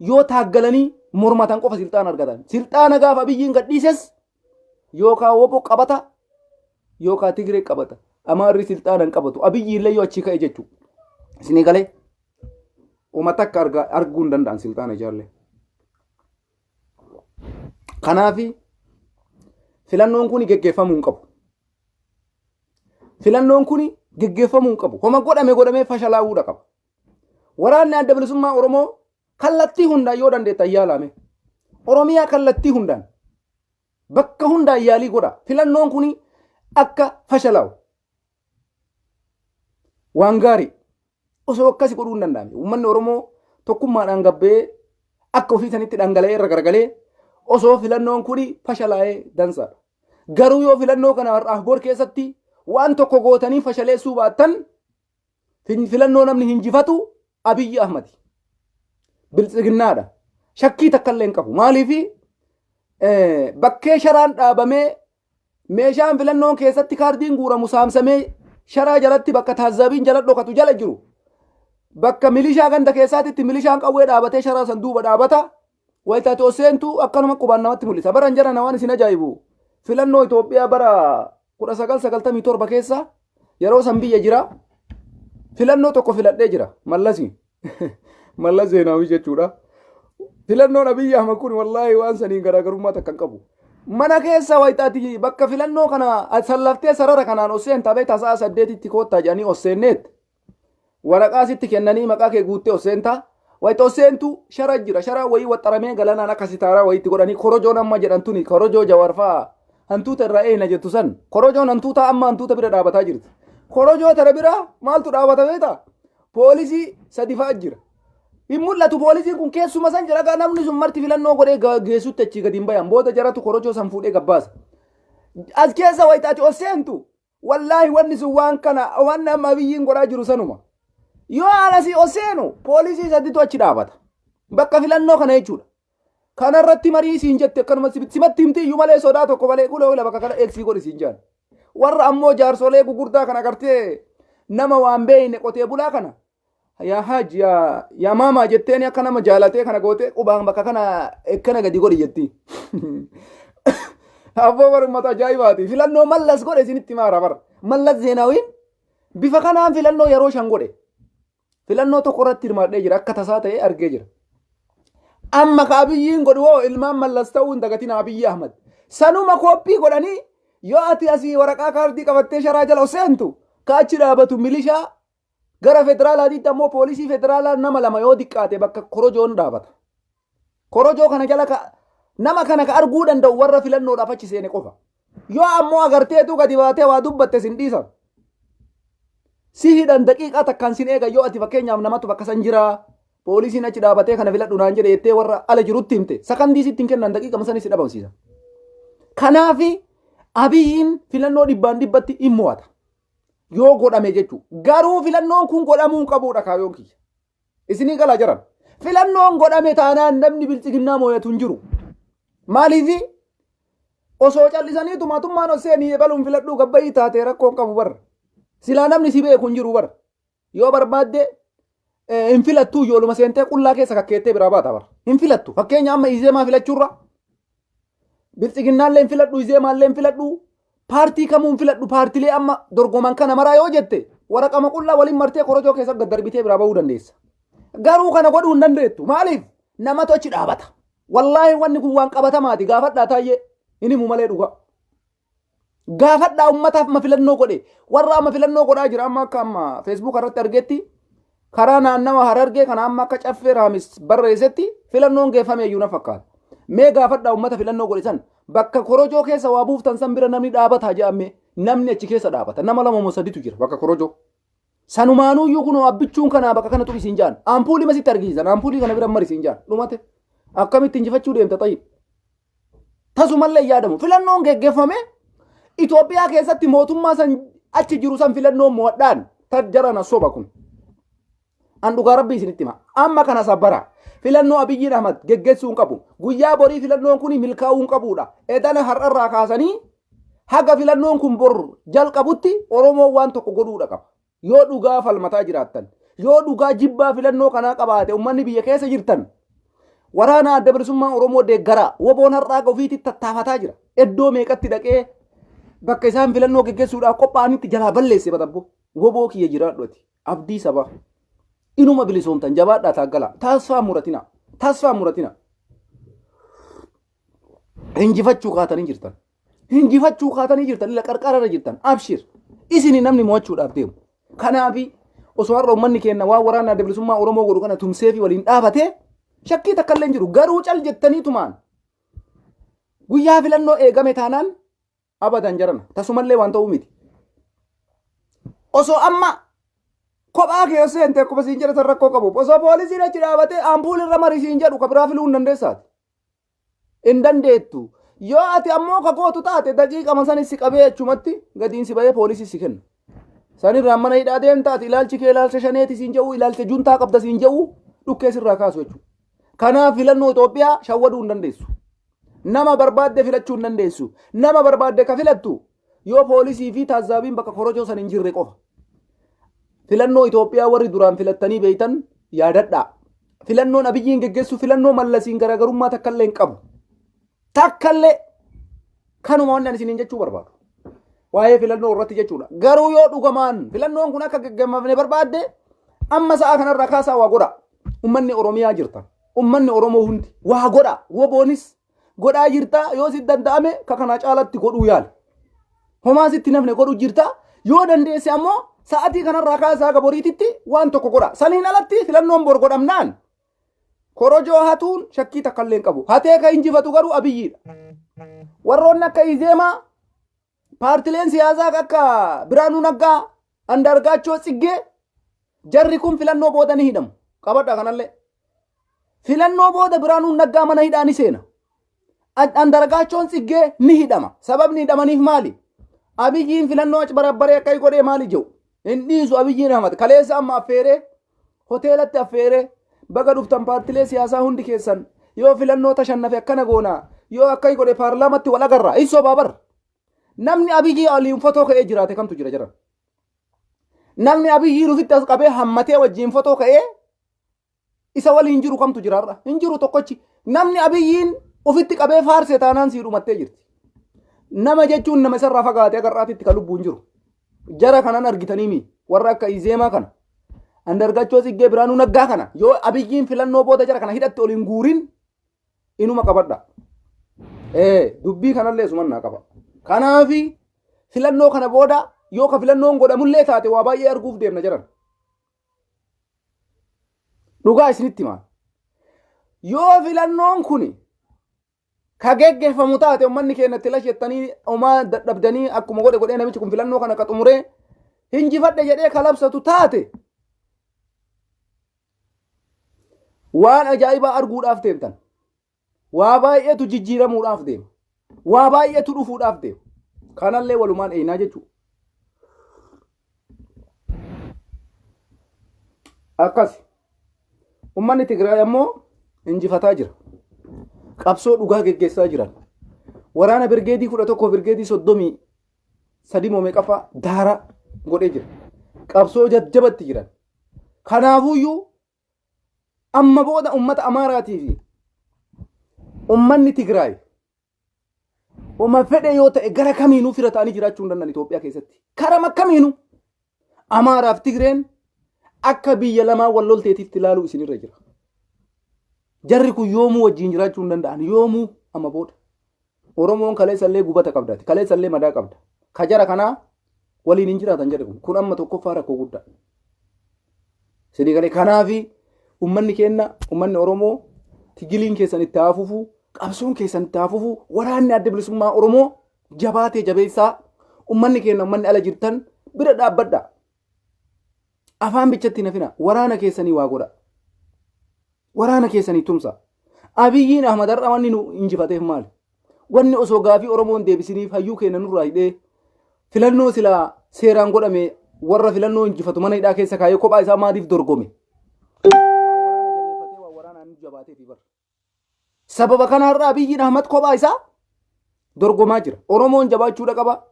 Speaker 1: Yoo taaggalanii mormatan qofa silxaana argatan. Silxaana gaafa Abiyyiin gadhiises yookaan WABO qabata yookaan Tigree qabata. Amaarri silxaana hin qabatu. Abiyyi illee yoo achi ka'e jechuudha. Isinii galee uummata akka arguu hin danda'an silxaana ijaarlee. Kanaafi filannoon kun geggeeffamuu hin qabu. Filannoon kun geggeeffamuu hin qabu. Homa godhamee fashalaa'uudha qaba. Waraanni adda bilisummaa Oromoo kallattii hundaan yoo dandeettan yaalame. Oromiyaa kallattii hundaan bakka hundaan yaalii godha. Filannoon kun akka fashalaa'u. Waan gaarii osoo akkasii godhuu hin danda'amne. Uummanni Oromoo tokkummaadhaan gabbee akka ofii sanitti dhangala'ee irra garagalee osoo filannoon kun fashalaa'ee dansaadha. Garuu yoo filannoo kana har'aaf bor keessatti waan tokko gootanii fashaleessuu baattan filannoo namni hinjifatu Abiy Ahmed biltsiginnaadha. Shakkii takka illee hin qabu. Maaliifi bakkee sharaan dhaabamee meeshaan filannoon keessatti kaardiin guuramu saamsamee sharaa jalatti bakka taazzabiin jala dhokatu jala jiru. Bakka milishaa ganda keessaatitti milishaan qawwee dhaabatee sharaa san duuba dhaabata. Wayitaati oseentu akkanuma qubaan namatti mul'isa. Baran jara nawaan isin ajaa'ibu. Filannoo Itoophiyaa bara 1997 keessa yeroo san biyya jira. Filannoo tokko filadhee jira. Mallasi. Mallas Zeenaawii jechuudha. Filannoon Abiy Ahmed kun wallaahi waan saniin garaagarummaa takka hin qabu. Mana keessa wayitaati bakka filannoo kana sallaftee sarara kanaan oseen tabee tasaa 8tti koottaa jedhanii oseenneet. Waraqaa sitti kennanii maqaa kee guuttee oseenta. Wayita oseentu shara jira. Shara wayii waxxaramee galanaan akka sitaaraa wayiitti godhanii korojoon amma jedhamtuni korojoo jawarfaa hantuuta irraa eena jettu san. Korojoon hantuuta amma hantuuta bira dhaabataa jirti. Korojoo tara bira maaltu dhaabata beeta? Poolisii sadi fa'a jira. Hin mul'atu poolisiin kun keessuma san jira namni sun marti filannoo godhee geessutti achi gadi hin bayan. Booda jaratu korojoo san fuudhee gabbaasa. As keessa wayitaati oseentu wallaahi wanni sun waan kana waan amma Abiyyiin godhaa jiru sanuma. Yoo anasi oseenu poolisii saditu achi dhaabata. Bakka filannoo kana jechuudha. Kanarratti marii siin jette akkanuma simatti himti iyyuu malee sodaa tokko malee kula bakka kana eegsii godhi siin jaan. Warra ammoo jaarsolee gugurdaa kana agartee nama waan beeyne qotee bulaa kana. Yaa haji yaa maama jetteeni akka nama jaalatee kana goote qubaan bakka kana ekkana gadi godhi jetti. Abboo barumata ajaa'ibaati. Filannoo mallas godhe isinitti maara bara. Mallas Zeenaawiin bifa kanaan filannoo yeroo shan godhe. Filannoo tokko irratti hirmaadhee jira akka tasaa ta'ee argee jira. Amma ka Abiyyiin godhu hoo ilmaan mallas ta'uu hin dagatin Abiy Ahmed. Sanuma kooppii godhanii yoo ati asii waraqaa kaardii qabattee sharaa jala oseentu ka achi dhaabatu milishaa gara federaalaatiitti ammoo poolisii federaalaa nama lama yoo diqqaate bakka korojoon dhaabata. Korojoo kana jala nama kana ka arguu danda'u warra filannoodhaaf achi seene qofa. Yoo ammoo agarteetu gadi baatee waa dubbatte sin dhiisan. Si hidhan daqiiqaa takkaan sin eega yoo ati fakkeenyaaf namatu bakka san jira poolisiin achi dhaabatee kana filadhu naan jedhe jettee warra ala jirutti himte sakandii sitti hin kennan daqiiqa masanis dhabamsiisa. Kanaafi Abiyyiin filannoo dhibbatti hin mo'ata. Yoo godhame jechuudha. Garuu filannoon kun godhamuu qabuudha kaayoon kiyya. Isinii galaa jiran. Filannoon godhame taanaan namni bilchiginnaa moo'atu hin jiru. Maaliifi osoo callisanii tumaatummaan oseenii baluun filadhuu gabbayii taatee rakkoon qabu barra. Silaa namni si beeku hin jiru bara. Yoo barbaadde hin filattuu yooluma seentee qullaa keessa kakkeettee biraa baata bara. Hin filattu. Fakkeenya amma Izeemaa filachuurra. Bilchiginnaallee hin filadhu Izeemaallee hin filadhu. Paartii kamuu hin filadhu paartilee amma dorgoman kana maraa yoo jette waraqama qullaa waliin martee korojoo keessa gaddarbitee biraa bahuu dandeessa. Garuu kana godhuu hin dandeettu. Maaliif? Namatu achi dhaabata. Wallaahi wanni kun waan qabatamaati gaafadhaa taayee hin himu malee dhuga. Gaafadhaa ummataaf ma filannoo godhe warra amma filannoo godhaa jira amma akka amma Facebook irratti argetti karaa naannawa Harargee kana amma akka caffee raamis barreessetti filannoon geeffame iyyuu na fakkaata. Mee gaafadhaa ummata filannoo godhe san bakka korojoo keessa waa buuftan san bira namni dhaabataa jedhame namni achi keessa dhaabata nama lama moo saditu jira bakka korojoo. sanumaanuu iyyuu kunoo abbichuun kanaa bakka kanatu isin jaan ampuulii masitti argisiisan ampuulii kana bira mari isin jaan dhumate akkamitti injifachuu deemta tayyib tasumallee yaadamu filannoon geggeeffame Itoophiyaa keessatti mootummaa san achi jiru san filannoon mo'adhaan tajjarana soba kun an dhugaa rabbii isinitti hima amma kana sabbara filannoo Abiyyiin Ahmed geggeessuu qabu guyyaa borii filannoon kun milkaa'uu qabudha edana har'arraa kaasanii haga filannoon kun bor jalqabutti Oromoo waan tokko godhuudha qaba yoo dhugaa falmataa jiraattan yoo dhugaa jibbaa filannoo kanaa qabaate ummanni biyya keessa jirtan waraana adda bilisummaa Oromoo deeggara WABON har'aa ofiitti tattaafataa jira iddoo meeqatti dhaqee bakka isaan filannoo geggeessuudhaaf qophaa'anitti jalaa balleesse batabbo WABO kiyya jiraadhuati abdii sabaa inuma bilisoomtan jabaadhaa taaggala taasfaa muratina hinjifachuu kaatanii jirtan ila qarqararra jirtan abshir isini namni mo'achuudhaaf deemu kanaafi osoo har'a ummanni keenya waan waraana adda bilisummaa Oromoo godhu kana tumsee fi waliin dhaabate shakkii takka illee jiru garuu cal jettanii tumaan guyyaa filannoo eegame taanaan abadan jarana tasumallee waan ta'uu miti osoo amma kophaa kee seente akkuma siin jedhe rakkoo qabu osoo poolisiin achi dhaabate ampuul irra marii siin jedhu ka biraa filuu hin dandeessaati hin dandeettu yoo ati ammoo ka gootu taate daqiiqama sanis si qabee achumatti gadiin si bahee poolisii si kenna sanirraa mana hidhaa deemtaati ilaalchi kee ilaalcha shaneeti siin jedhu ilaalcha juntaa qabda siin jedhu dhukkee sirraa kaasu jechuudha kanaaf filannoo Itoophiyaa shawwaduu hin dandeessu nama barbaadde filachuu hin dandeessu nama barbaadde ka filattu yoo poolisii fi taazzaabiin bakka korojoo san hin jirre qofa filannoo Itoophiyaa warri duraan filattanii beeytan yaadadhaa filannoon Abiyyiin geggeessu filannoo Mallasiin garaagarummaa takkallee hin qabu takkallee kanuma waan isiniin jechuu barbaadu waa'ee filannoo irratti jechuudha garuu yoo dhugamaan filannoon kun akka geggeeffamne barbaadde amma sa'a kanarraa kaasaa waa godha ummanni Oromiyaa jirtan ummanni Oromoo hundi waa godha WABONis godhaa jirta yoo si danda'ame ka kana caalatti godhuu yaala homaa sitti nafne godhuu jirta yoo dandeesse ammoo sa'atii kanarraa kaasaa gaboriititti waan tokko godha saniin alatti filannoon bor godhamnaan korojoo hatuun shakkii takkallee hin qabu hatee ka injifatu garuu Abiyyiidha warroonni akka Izeemaa paartileen siyaasaa akka Biraanuu Naggaa Andargaachoo Tsiggee jarri kun filannoo booda ni hidhamu qabadha kanallee filannoo booda Biraanuu Naggaa mana hidhaa ni seena Andargaachoon Tsiggee ni hidhama sababni hidhamaniif maali Abiyyiin filannoo achi barabbaree akka godhee maali jiru hin dhiisu Abiyyiin Ahmed kaleessa amma affeeree hoteelatti affeeree baga dhuftan paartilee siyaasaa hundi keessan yoo filannoo tashannafe akkana goonaa yoo akka godhe paarlaamatti wal agarra isoo baabar namni Abiyyii waliin fotoo ka'ee jiraate kamtu jira jira namni Abiyyii dhufitti as qabee hammatee wajjiin fotoo ka'ee isa waliin jiru kamtu jiraarra hin jiru tokkochi namni Abiyyiin ufitti qabee faarsee taanaan sii dhumattee jirti nama jechuun nama isarraa fagaatee agarraatitti ka lubbuun jiru jara kanan argitaniimi warra akka Izeemaa kana Andargaachoo Tsiggee Biraanuu Naggaa kana yoo Abiyyiin filannoo booda jara kana hidhatti oliin guurin inuma qabadha dubbii kanallee sumannaa qaba kanaafi filannoo kana booda yoo ka filannoon godhamullee taate waa baay'ee arguuf deemna jiran dhugaa isinitti himaa yoo filannoon kun ka geggeeffamu taate ummanni keenyatti lashettanii homaa dadhabdanii akkuma godhe namichi kun filannoo kana ka xumuree hinjifadhe jedhee kalabsatu taate waan ajaa'ibaa arguudhaaf deemtan waa baay'eetu jijjiiramuudhaaf deema waa baay'eetu dhufuudhaaf deema kanallee walumaan eenaa jechuudha akkas ummanni Tigraay ammoo injifataa jira qabsoo dhugaa geggeessaa jiran waraana birgeedii 11 birgeedii 33 moomee qafa daara godhee jira qabsoo jajjabatti jiran kanaafuyyuu amma booda ummata Amaaraatii fi ummanni Tigraay uma fedhe yoo ta'e gara kamiinuu fira ta'anii jiraachuu hin danda'an Itoophiyaa keessatti karama kamiinuu Amaaraaf Tigreen akka biyya lamaa wal lolteetiif ilaaluu isinirra jira jarri kun yoomuu wajjin jiraachuu hin danda'an yoomuu amma booda Oromoon kaleessallee gubata qabdaati kaleessallee madaa qabda ka jara kanaa waliin hin jiraatan jedhe kun amma tokkoffaa rakkoo guddaa sidii galee kanaafi ummanni keenya ummanni Oromoo tigiliin keessan itti haafufu qabsoon keessan itti haafufu waraanni adda bilisummaa Oromoo jabaatee jabeessaa ummanni keenya ummanni ala jirtan bira dhaabbadha afaan bichatti nafina waraana keessanii waa godha waraana keessanii tumsa Abiyyiin Ahmed har'a wanni nu injifateef maali wanni osoo gaafii Oromoon deebisiniif hayyuu keenya nurraa hidhee filannoo silaa seeraan godhame warra filannoo injifatu mana hidhaa keessa kaayee kophaa isaa maatiif dorgome sababa kanarraa Abiyyiin Ahmed kophaa isaa dorgomaa jira Oromoon jabaachuudha qaba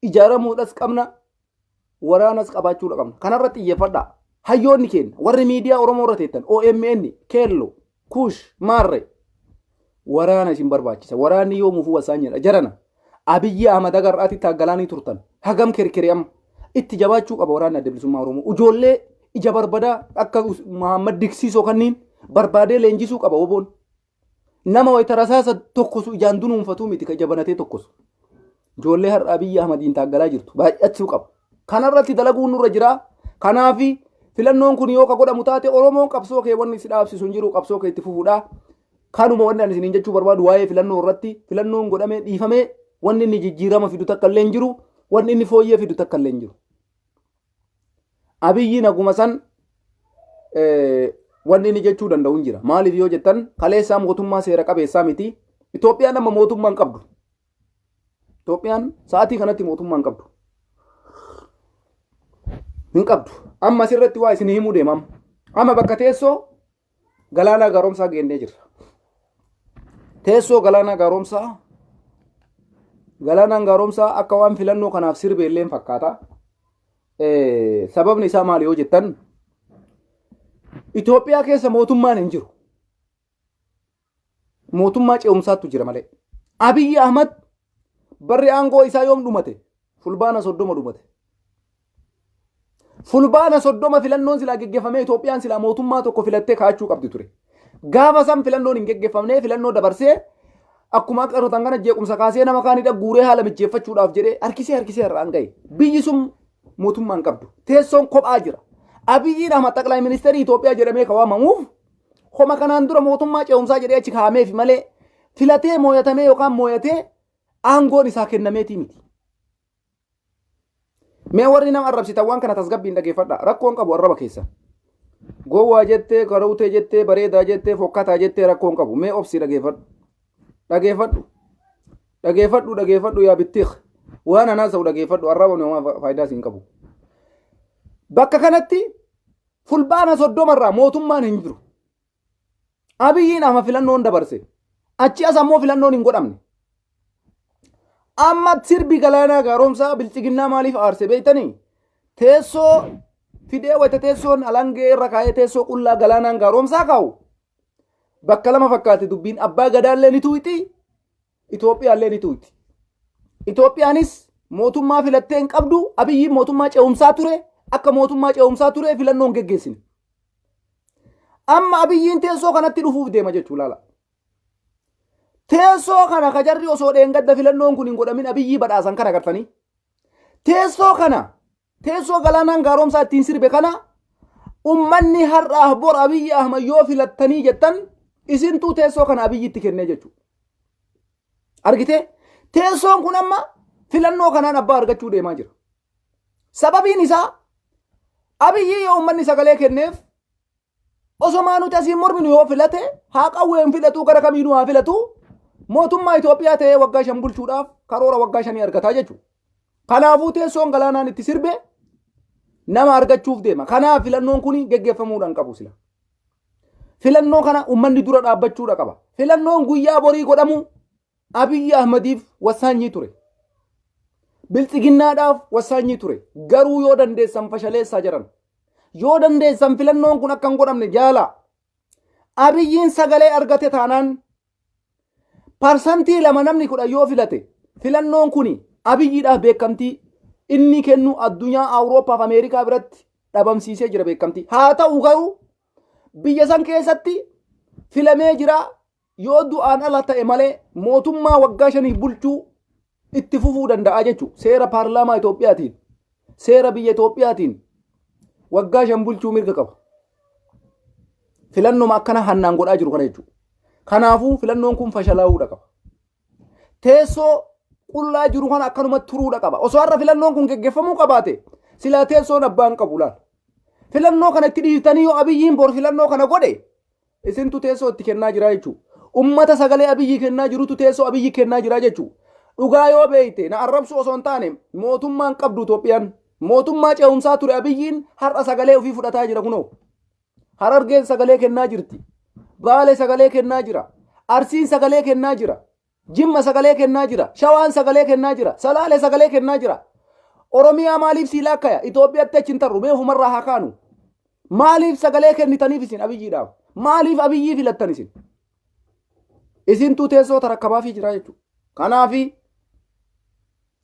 Speaker 1: ijaaramuudhas qabna waraanas qabaachuudha qabna kanarratti xiyyeeffadhaa hayyoonni keenya warri miidiyaa Oromoo irra teettan OMN Kello Kush Marre waraana isin barbaachisa waraanni yoo mufuu wasaanyadha jarana Abiyyi Ahmed agarraatti taaggalaanii turtan hagam kerkereyam itti jabaachuu qaba waraanni adda bilisummaa Oromoo ijoollee ija barbadaa akka Muhammad Diksiisoo kanniin barbaadee leenjisuu qaba WABON nama wayita rasaasa tokkosu ijaan dunuunfatuu miti ka jabanatee tokkosu ijoollee har'a Abiyyi Ahmediin taaggalaa jirtu baay'achuu qaba kanarratti dalaguun nurra jira kanaafi filannoon kun yoo ka godhamu taate Oromoon qabsoo kee wanni si dhaabsisu hin jiru qabsoo kee itti fufuudha kanuma wanni ani isiniin jechuu barbaadu waa'ee filannoo irratti filannoon godhamee dhiifamee wanni inni jijjiirama fidu takka illee hin jiru wanni inni fooyyee fidu takka illee hin jiru Abiyyi naguma san wanni inni jechuu danda'u hin jira maaliif yoo jettan kaleessaa mootummaa seera qabeessaa miti Itoophiyaan amma mootummaa hin qabdu Itoophiyaan sa'aatii kanatti mootummaa hin qabdu hin qabdu amma sirratti waa isin himuu deemam amma bakka teessoo galaana gaaromsaa geennee jirra teessoo galaana gaaromsaa akka waan filannoo kanaaf sirbeelleen fakkaata sababni isaa maali yoo jettan Itoophiyaa keessa mootummaan hin jiru mootummaa ce'umsaatu jira malee Abiyyi Ahmed barri aangoo isaa yoom dhumate fulbaana 30 dhumate fulbaana 30 filannoon silaa geggeeffamee Itoophiyaan silaa mootummaa tokko filattee kaachuu qabdi ture gaafa san filannoon hin geggeeffamnee filannoo dabarsee akkuma qarotan kana jeequmsa kaasee nama kaanidha guuree haala mijeeffachuudhaaf jedhee harkisee irraan ga'e biyyi sun mootummaan qabdu teessoon kophaa jira Abiyyiin Ahmed Xaqlaa Ministeerii Itoophiyaa jedhamee kawaamamuuf homa kanaan dura mootummaa ce'umsaa jedhee achi kaameef malee filatee mooyatamee yookaan mooyatee aangoon isaa kennameetii miti. Mee warri nama arrabsitan waan kana tasgabbiin dhageeffadha rakkoon qabu arraba keessa. Gowwaa jettee karootee jettee bareedaa jettee fokkataa jettee rakkoon qabu mee obsi dhageeffadhu yaa bittiq waan anaasa'u dhageeffadhu arraba nama faayidaa siin qabu. Bakka kanatti fulbaana 30 irraa mootummaan hin jiru. Abiyyiin Ahmed filannoon dabarse. Achi as ammoo filannoon hin godhamne. Amma sirbi galaanaa gaaromsaa bilchiginnaa maaliif aarse beektanii? Teessoo fidee wayita teessoon alangee irra kaayee teessoo qullaa galaanaan gaaromsaa kaa'u. Bakka lama fakkaate dubbiin abbaa gadaallee ni tuuti. Itoophiyaallee ni tuuti. Itoophiyaanis mootummaa filattee hin qabdu. Abiyyiin mootummaa ce'umsaa ture. Akka mootummaa ce'umsaa ture filannoon geggeessine. Amma Abiyyiin teessoo kanatti dhufuuf deema jechuu laala. Teessoo kana kajarri osoo dheengadda filannoon kun hin godhamin Abiyyii badhaasan kana agartanii. Teessoo kana teessoo galaanaan gaaromsaa ittiin sirbe kana ummanni har'aaf bor Abiyyi Ahmed yoo filattanii jettan isintuu teessoo kana Abiyyiitti kennee jechuudha. Argitee teessoon kun amma filannoo kanaan abbaa argachuu deemaa jira. Sababiin isaa Abiyyi yoo ummanni sagalee kenneef osoo nuti asiin morminu yoo filate haa qawween filatu gara kamiinuu haa filatu mootummaa Itoophiyaa ta'ee waggaa 5 bulchuudhaaf karoora waggaa 5 argataa jechuudha. Kanaafuu teessoon galaanaan itti sirbe nama argachuuf deema. Kanaaf filannoon kun geggeeffamuudhaan qabu sila. Filannoo kana ummanni dura dhaabbachuudha qaba. Filannoon guyyaa borii godhamu Abiyyi Ahmediif wasaanyii ture. Bilchiginnaadhaaf wasaanyii ture. Garuu yoo dandeessan fashaleessaa jiran. Yoo dandeessan filannoon kun akka hin godhamne Jala. Abiyyiin sagalee argate taanaan parsantii 2 namni 10 yoo filate filannoon kun Abiyyiidhaaf beekamtii inni kennu addunyaa Awurooppaa fi Ameerikaa biratti dhabamsiisee jira beekamtii. Haa ta'u garuu biyya san keessatti filamee jira yoo du'aan ala ta'e malee mootummaa waggaa 5 bulchuu itti fufuu danda'a jechuudha. Seera paarlaamaa Itoophiyaatiin seera biyya Itoophiyaatiin waggaa 5 bulchuu mirga qaba. Filannoo akkana hannaan godhaa jiru kana jechuudha. Kanaafuu filannoon kun fashalaa'uudha qaba. Teessoo qullaa jiru kana akkanuma turuudha qaba. Osoo har'a filannoon kun geggeeffamuu qabaate silaa teessoon abbaan qabu laal. filannoo kana itti dhiiftanii yoo Abiyyiin bor filannoo kana godhe isintu teessoo itti kennaa jira jechuudha. Ummata sagalee Abiyyi kennaa jirutu teessoo Abiyyi kennaa jira jechuudha. Dhugaa yoo beeyte na arrabsu osoo hin taane mootummaan qabdu Itoophiyaan mootummaa ce'umsaa ture Abiyyiin har'a sagalee ofii fudhataa jira kunoo. Harargeen sagalee kennaa jirti. Baale sagalee kennaa jira. Arsiin sagalee kennaa jira. Jimma sagalee kennaa jira. Shawaan sagalee kennaa jira. Salaalee sagalee kennaa jira. Oromiyaa maaliif siilaa akkaya? Itoophiyaatti achi hin tarru mee ofumarraa haa kaanu. Maaliif sagalee kennitaniif isin Abiyyiidhaaf? Maaliif Abiyyii filattan isin? Isintuu teessoo tarakkabaafii jira jechuudha. Kanaafi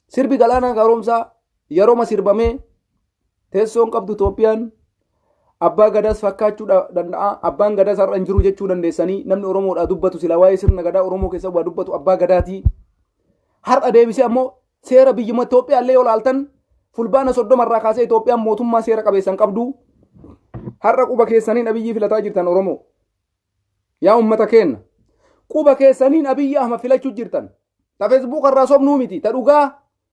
Speaker 1: sirbi galaana gaaromsaa yerooma sirbamee teessoon qabdu Itoophiyaan abbaa gadaas fakkaachuu danda'a. Abbaan gadaas har'a hin jiru jechuu dandeessanii namni Oromoodhaa dubbatu sila waa'ee sirna gadaa Oromoo keessa waa dubbatu abbaa gadaatii. Har'a deebisee ammoo seera biyyuma Itoophiyaa illee yoo laaltan fulbaana 30 irraa kaasee Itoophiyaan mootummaa seera qabeessan qabdu. Har'a quba keessaniin Abiyyii filataa jirtan Oromoo. Yaa uummata keenya. Quba keessaniin Abiyyi Ahmed filachuu jirtan. Ta Facebook irraa sobnuu miti. Ta dhugaa